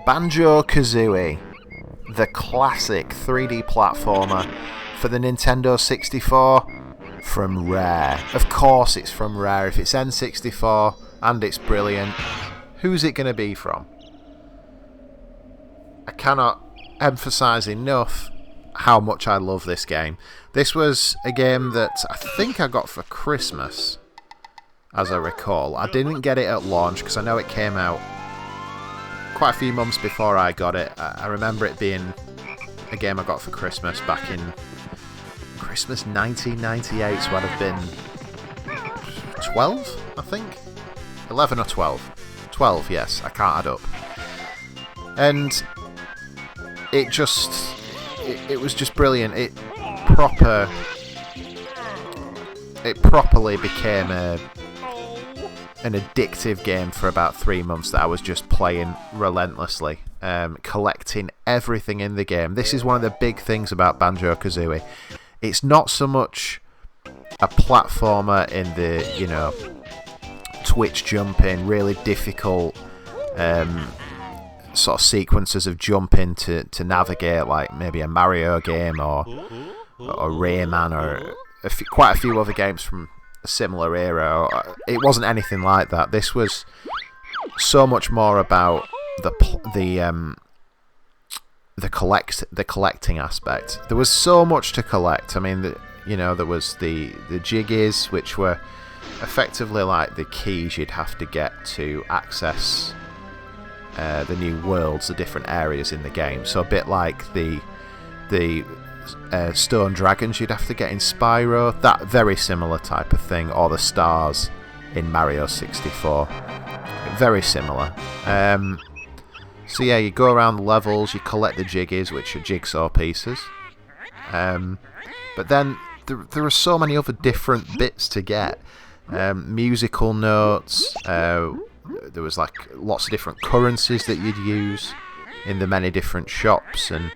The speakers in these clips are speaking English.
Banjo-Kazooie, the classic 3D platformer for the Nintendo 64 from Rare. Of course it's from Rare. If it's N64 and it's brilliant, who's it going to be from? I cannot emphasize enough how much I love this game. This was a game that I think I got for Christmas, as I recall. I didn't get it at launch because I know it came out quite a few months before I got it. I remember it being a game I got for Christmas back in Christmas 1998, so I'd have been 12, I think? 11 or 12? 12, yes, I can't add up. And it was just brilliant. It properly became an addictive game for about 3 months that I was just playing relentlessly, collecting everything in the game. This is one of the big things about Banjo-Kazooie. It's not so much a platformer in the, twitch jumping, really difficult sort of sequences of jumping to navigate, like maybe a Mario game or Rayman or quite a few other games from a similar era. It wasn't anything like that. This was so much more about the collecting aspect. There was so much to collect. I mean, there was the jiggies, which were effectively like the keys you'd have to get to access the new worlds, the different areas in the game. So a bit like the stone dragons you'd have to get in Spyro, that very similar type of thing, or the stars in Mario 64. Very similar. So yeah, you go around the levels, you collect the jiggies, which are jigsaw pieces. But then there are so many other different bits to get. Musical notes. There was like lots of different currencies that you'd use in the many different shops, and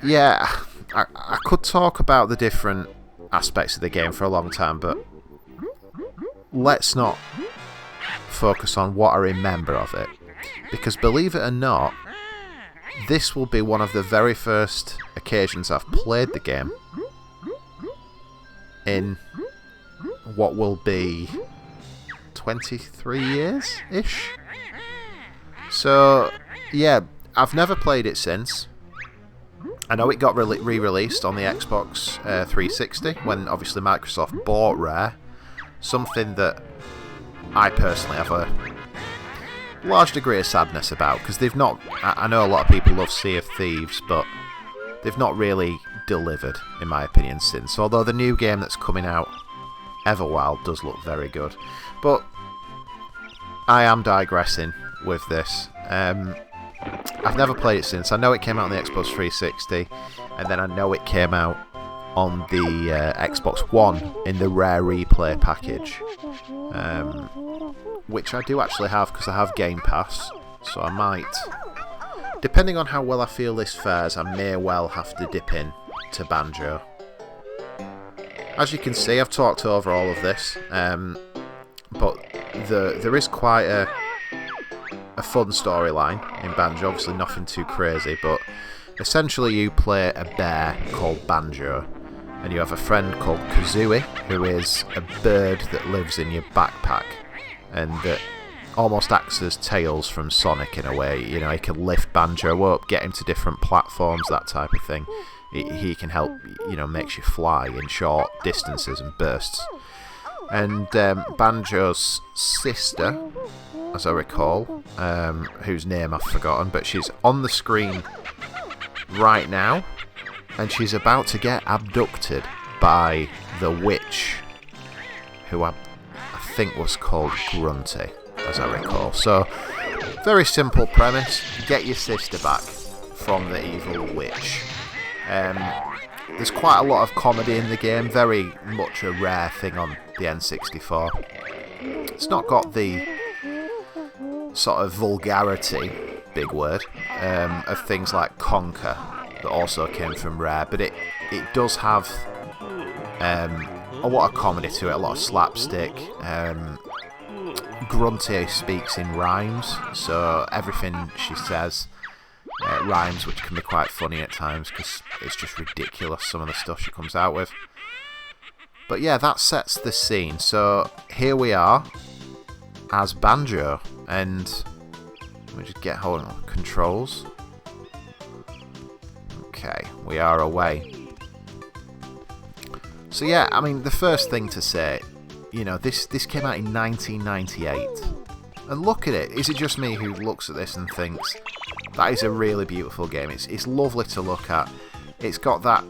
yeah, I could talk about the different aspects of the game for a long time, but let's not focus on what I remember of it, because believe it or not, this will be one of the very first occasions I've played the game in what will be 23 years-ish. So, yeah, I've never played it since. I know it got re-released on the Xbox 360 when obviously Microsoft bought Rare. Something that I personally have a large degree of sadness about, because they've not... I know a lot of people love Sea of Thieves, but they've not really delivered, in my opinion, since. Although the new game that's coming out, Everwild, does look very good. But I am digressing with this. I've never played it since. I know it came out on the Xbox 360, and then I know it came out on the Xbox One in the Rare Replay package, which I do actually have because I have Game Pass, so I might, depending on how well I feel this fares, I may well have to dip in to Banjo. As you can see, I've talked over all of this, but there is quite a fun storyline in Banjo. Obviously nothing too crazy, but essentially you play a bear called Banjo, and you have a friend called Kazooie, who is a bird that lives in your backpack, and that almost acts as Tails from Sonic in a way. You know, he can lift Banjo up, get him to different platforms, that type of thing. He can help, makes you fly in short distances and bursts. And Banjo's sister, as I recall, whose name I've forgotten, but she's on the screen right now, and she's about to get abducted by the witch, who I think was called Grunty, as I recall. So, very simple premise: get your sister back from the evil witch. There's quite a lot of comedy in the game, very much a Rare thing on the N64. It's not got the sort of vulgarity, big word, of things like Conker that also came from Rare, but it does have a lot of comedy to it, a lot of slapstick, Grunty speaks in rhymes, so everything she says rhymes, which can be quite funny at times because it's just ridiculous some of the stuff she comes out with. But yeah, that sets the scene. So here we are as Banjo, and let me just get hold of controls. Okay, we are away. So yeah, I mean, the first thing to say, you know, this came out in 1998. And look at it. Is it just me who looks at this and thinks, that is a really beautiful game. It's lovely to look at. It's got that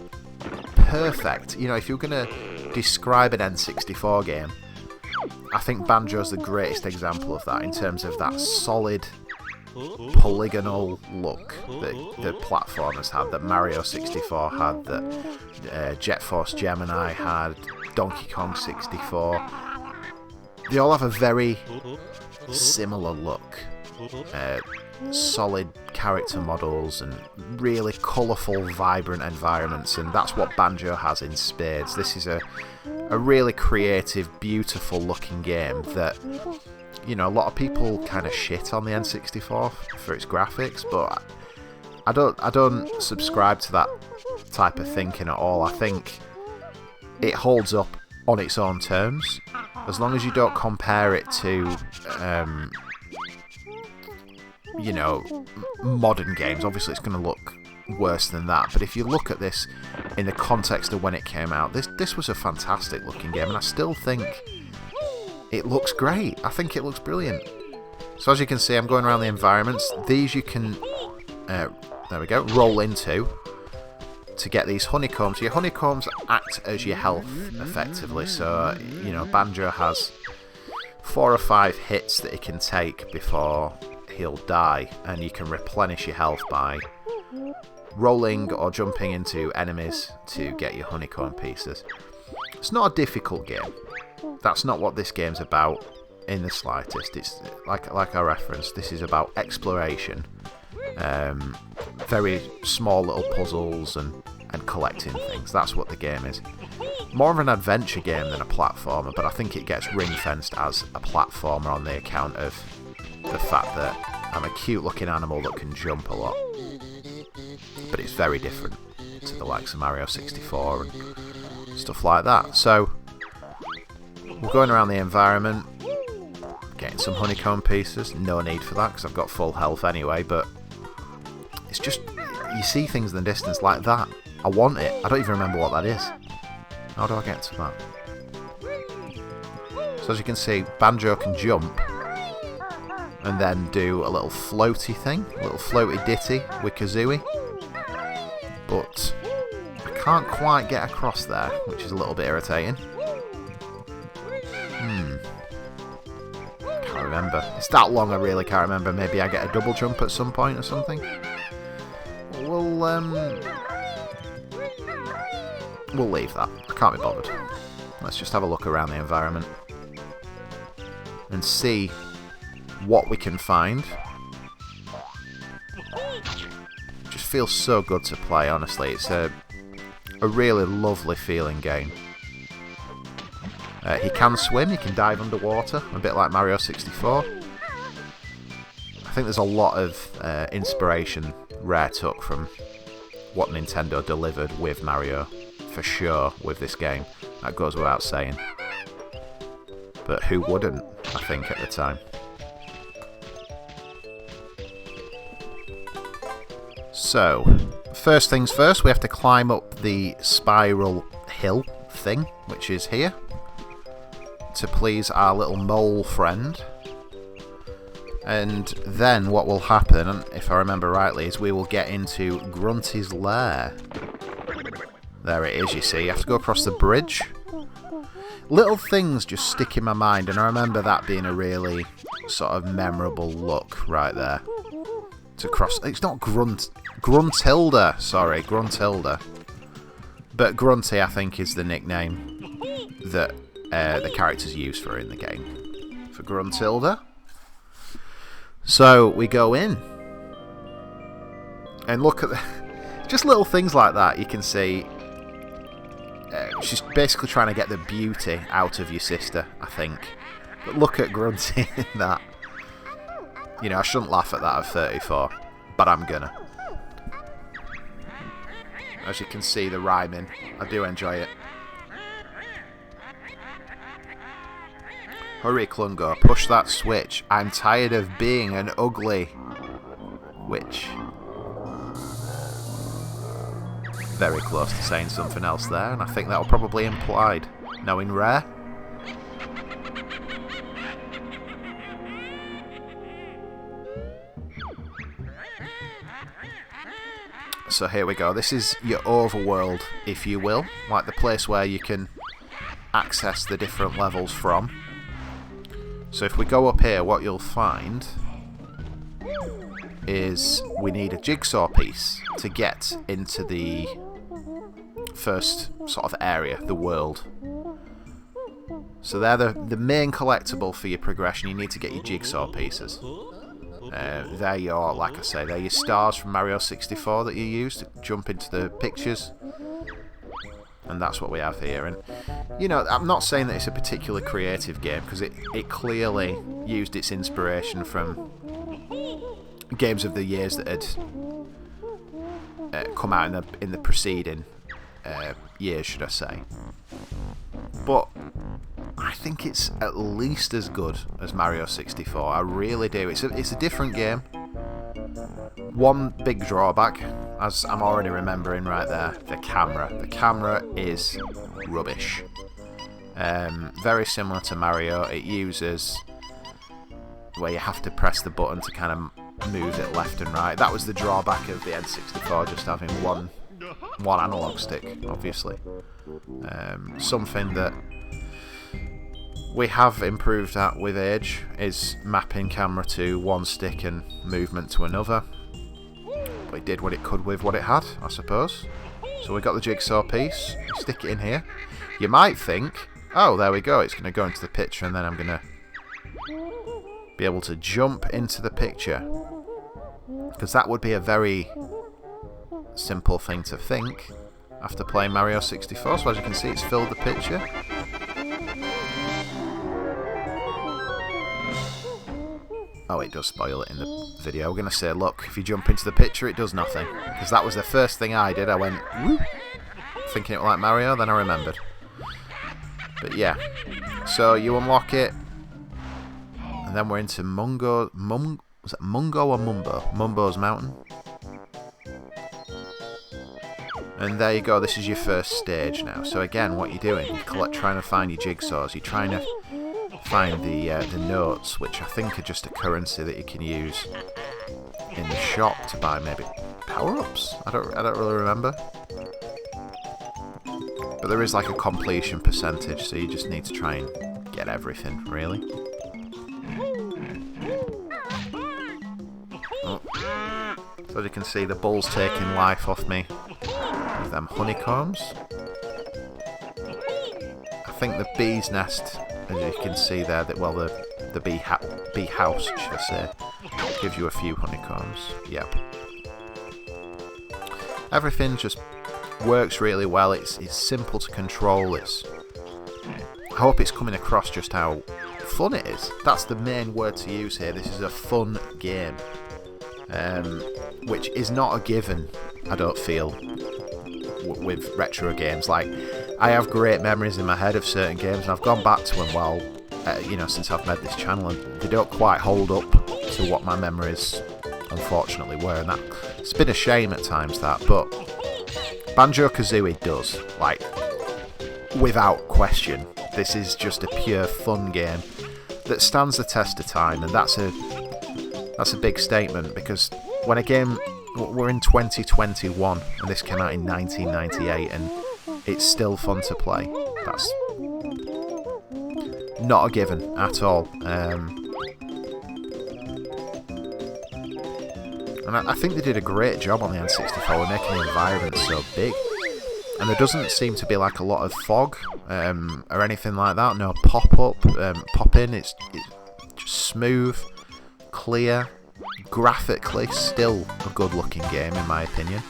perfect, you know, if you're going to describe an N64 game, I think Banjo's the greatest example of that in terms of that solid polygonal look that the platformers had, that Mario 64 had, that Jet Force Gemini had, Donkey Kong 64. They all have a very similar look. Solid character models and really colourful, vibrant environments, and that's what Banjo has in spades. This is a really creative, beautiful looking game that, you know, a lot of people kind of shit on the N64 for its graphics, but I don't subscribe to that type of thinking at all. I think it holds up on its own terms, as long as you don't compare it to you know, modern games. Obviously it's going to look worse than that, but if you look at this in the context of when it came out, this was a fantastic looking game, and I still think it looks great. I think it looks brilliant. So as you can see, I'm going around the environments. These you can there we go, roll into to get these honeycombs. Your honeycombs act as your health effectively, so you know, Banjo has 4 or 5 hits that he can take before he'll die, and you can replenish your health by rolling or jumping into enemies to get your honeycomb pieces. It's not a difficult game. That's not what this game's about in the slightest. It's like I referenced, this is about exploration, very small little puzzles and collecting things. That's what the game is. More of an adventure game than a platformer, but I think it gets ring-fenced as a platformer on the account of the fact that I'm a cute looking animal that can jump a lot. But it's very different to the likes of Mario 64 and stuff like that. So we're going around the environment, getting some honeycomb pieces. No need for that because I've got full health anyway, but it's just, you see things in the distance like that. I want it. I don't even remember what that is. How do I get to that? So as you can see, Banjo can jump and then do a little floaty thing, a little floaty ditty with Kazooie. But I can't quite get across there, which is a little bit irritating. Can't remember. It's that long I really can't remember. Maybe I get a double jump at some point or something. We'll leave that. I can't be bothered. Let's just have a look around the environment and see what we can find. Just feels so good to play, honestly. It's a really lovely feeling game. He can swim, he can dive underwater, a bit like Mario 64. I think there's a lot of inspiration Rare took from what Nintendo delivered with Mario, for sure, with this game. That goes without saying. But who wouldn't, I think, at the time. So, first things first, we have to climb up the spiral hill thing, which is here, to please our little mole friend. And then what will happen, if I remember rightly, is we will get into Grunty's lair. There it is, you see. You have to go across the bridge. Little things just stick in my mind, and I remember that being a really sort of memorable look right there. To cross... It's not Gruntilda, sorry, Gruntilda. But Grunty, I think, is the nickname that the characters use for her in the game. For Gruntilda. So, we go in. And look at the... Just little things like that, you can see... she's basically trying to get the beauty out of your sister, I think. But look at Grunty in that. You know, I shouldn't laugh at that at 34, but I'm gonna. As you can see, the rhyming, I do enjoy it. Hurry, Klungo, push that switch. I'm tired of being an ugly witch. Very close to saying something else there, and I think that will probably implied, knowing Rare. So here we go, this is your overworld, if you will, like the place where you can access the different levels from. So if we go up here, what you'll find is we need a jigsaw piece to get into the first sort of area, the world. So they're the main collectible for your progression. You need to get your jigsaw pieces. They're your, like I say, they're your stars from Mario 64 that you use to jump into the pictures. And that's what we have here. And, you know, I'm not saying that it's a particularly creative game, because it clearly used its inspiration from games of the years that had come out in the preceding years, should I say. But I think it's at least as good as Mario 64. I really do. It's a different game. One big drawback, as I'm already remembering right there, the camera. The camera is rubbish. Very similar to Mario. It uses where you have to press the button to kind of move it left and right. That was the drawback of the N64, just having one analog stick, obviously. Something that we have improved at with age is mapping camera to one stick and movement to another. But it did what it could with what it had, I suppose. So we got the jigsaw piece, stick it in here. You might think, oh, there we go, it's going to go into the picture and then I'm going to be able to jump into the picture. Because that would be a very simple thing to think after playing Mario 64. So as you can see, it's filled the picture. Oh, it does spoil it in the video. We're going to say, look, if you jump into the picture, it does nothing. Because that was the first thing I did. I went, whoop, thinking it was like Mario, then I remembered. But yeah, so you unlock it, and then we're into was it Mungo or Mumbo? Mumbo's Mountain. And there you go, this is your first stage now. So again, what you're doing, you're trying to find your jigsaws, you're trying to find the notes, which I think are just a currency that you can use in the shop to buy maybe power-ups. I don't really remember. But there is like a completion percentage, so you just need to try and get everything, really. Oh. So as you can see, the bull's taking life off me with them honeycombs. I think the bee's nest, as you can see there, the bee house, should I say, gives you a few honeycombs. Yep. Everything just works really well. It's simple to control. I hope it's coming across just how fun it is. That's the main word to use here. This is a fun game, which is not a given, I don't feel, with retro games. Like, I have great memories in my head of certain games, and I've gone back to them since I've made this channel, and they don't quite hold up to what my memories unfortunately were, and it's been a shame at times, that, but Banjo-Kazooie does, like, without question. This is just a pure fun game that stands the test of time, and that's a big statement, because when a game, we're in 2021 and this came out in 1998 and it's still fun to play. That's not a given at all. And I think they did a great job on the N64 with making the environment so big. And there doesn't seem to be like a lot of fog or anything like that. No pop-up, pop-in. It's just smooth, clear, graphically still a good-looking game in my opinion.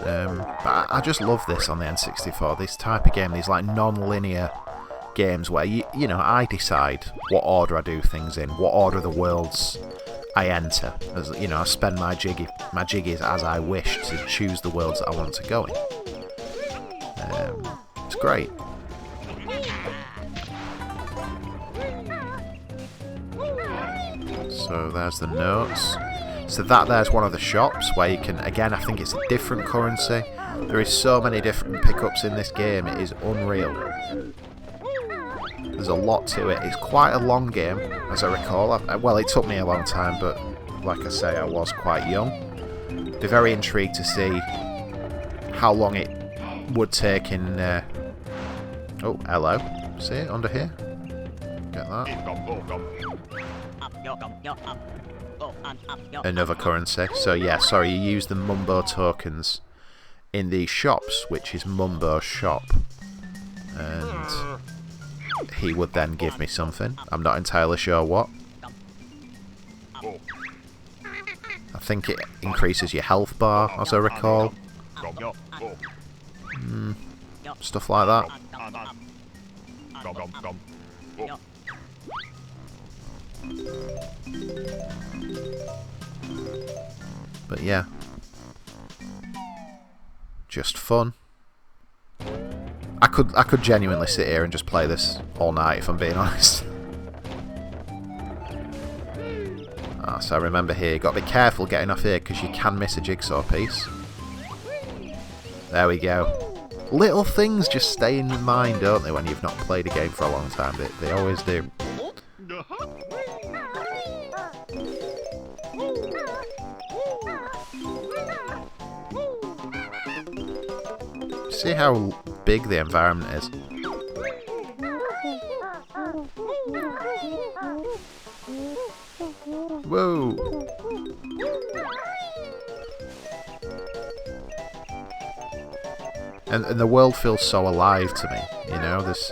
But I just love this on the N64. This type of game, these like non-linear games where you know, I decide what order I do things in, what order of the worlds I enter. As you know, I spend my jiggies as I wish to choose the worlds that I want to go in. It's great. So there's the notes. So there's one of the shops where you can, again, I think it's a different currency. There is so many different pickups in this game, it is unreal. There's a lot to it. It's quite a long game, as I recall. Well, it took me a long time, but like I say, I was quite young. Be very intrigued to see how long it would take in... Oh, hello. See it under here? Get that. Another currency. So yeah, sorry, you use the Mumbo tokens in the shops, which is Mumbo's shop. And he would then give me something. I'm not entirely sure what. I think it increases your health bar, as I recall. Stuff like that. But yeah, just fun. I could genuinely sit here and just play this all night if I'm being honest. So I remember here, you've got to be careful getting off here because you can miss a jigsaw piece. There we go. Little things just stay in your mind, don't they, when you've not played a game for a long time? They always do. See how big the environment is? Whoa! And the world feels so alive to me, you know, there's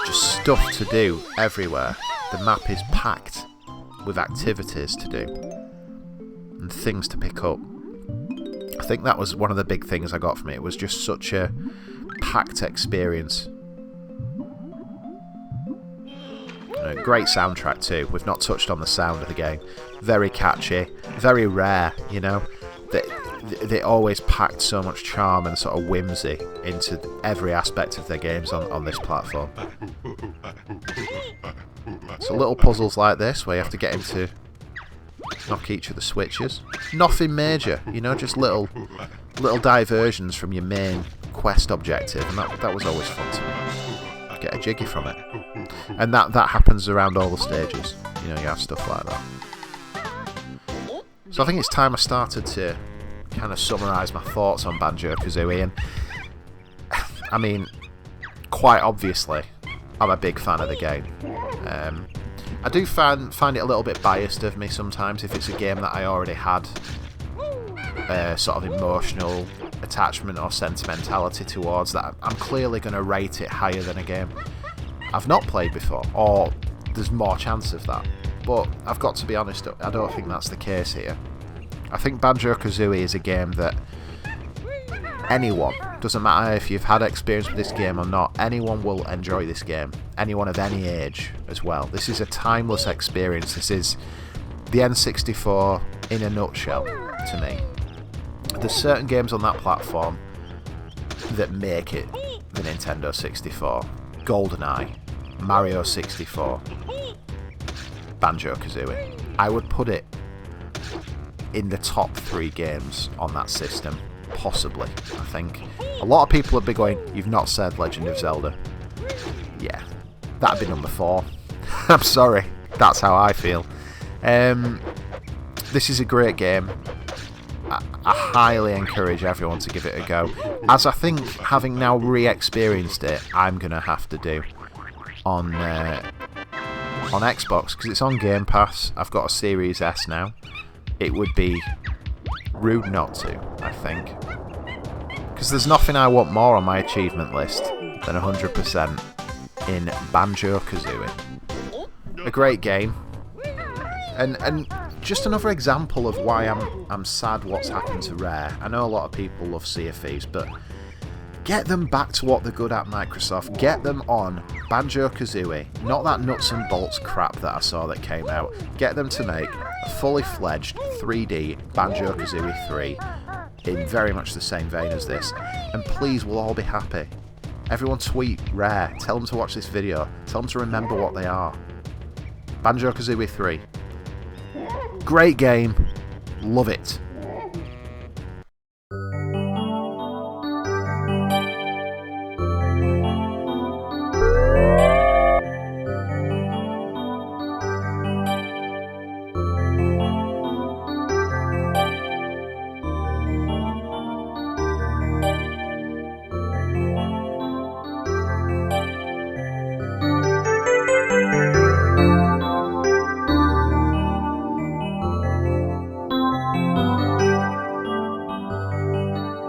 just stuff to do everywhere. The map is packed with activities to do and things to pick up. I think that was one of the big things I got from it. It was just such a packed experience. Great soundtrack too. We've not touched on the sound of the game. Very catchy, very rare, you know. They always packed so much charm and sort of whimsy into every aspect of their games on this platform. So little puzzles like this where you have to get him to knock each of the switches. Nothing major, you know, just little diversions from your main quest objective, and that was always fun to me. Get a jiggy from it. And that happens around all the stages. You know, you have stuff like that. So I think it's time I started to kind of summarise my thoughts on Banjo-Kazooie, and I mean, quite obviously, I'm a big fan of the game. I do find it a little bit biased of me sometimes if it's a game that I already had sort of emotional attachment or sentimentality towards, that I'm clearly going to rate it higher than a game I've not played before, or there's more chance of that. But I've got to be honest, I don't think that's the case here. I think Banjo-Kazooie is a game that anyone, doesn't matter if you've had experience with this game or not, anyone will enjoy this game. Anyone of any age as well. This is a timeless experience. This is the N64 in a nutshell to me. There's certain games on that platform that make it the Nintendo 64. GoldenEye, Mario 64, Banjo-Kazooie. I would put it in the top 3 games on that system, possibly, I think. A lot of people would be going, you've not said Legend of Zelda. Yeah, that'd be number 4. I'm sorry, that's how I feel. This is a great game. I highly encourage everyone to give it a go, as I think, having now re-experienced it, I'm going to have to do on Xbox, because it's on Game Pass. I've got a Series S now. It would be rude not to, I think, because there's nothing I want more on my achievement list than 100% in Banjo-Kazooie. A great game, and just another example of why I'm sad what's happened to Rare. I know a lot of people love Sea of Thieves, but get them back to what they're good at, Microsoft. Get them on Banjo-Kazooie, not that nuts and bolts crap that I saw that came out. Get them to make a fully fledged 3D Banjo-Kazooie 3 in very much the same vein as this, and please, we'll all be happy. Everyone tweet Rare, tell them to watch this video, tell them to remember what they are. Banjo-Kazooie 3. Great game, love it.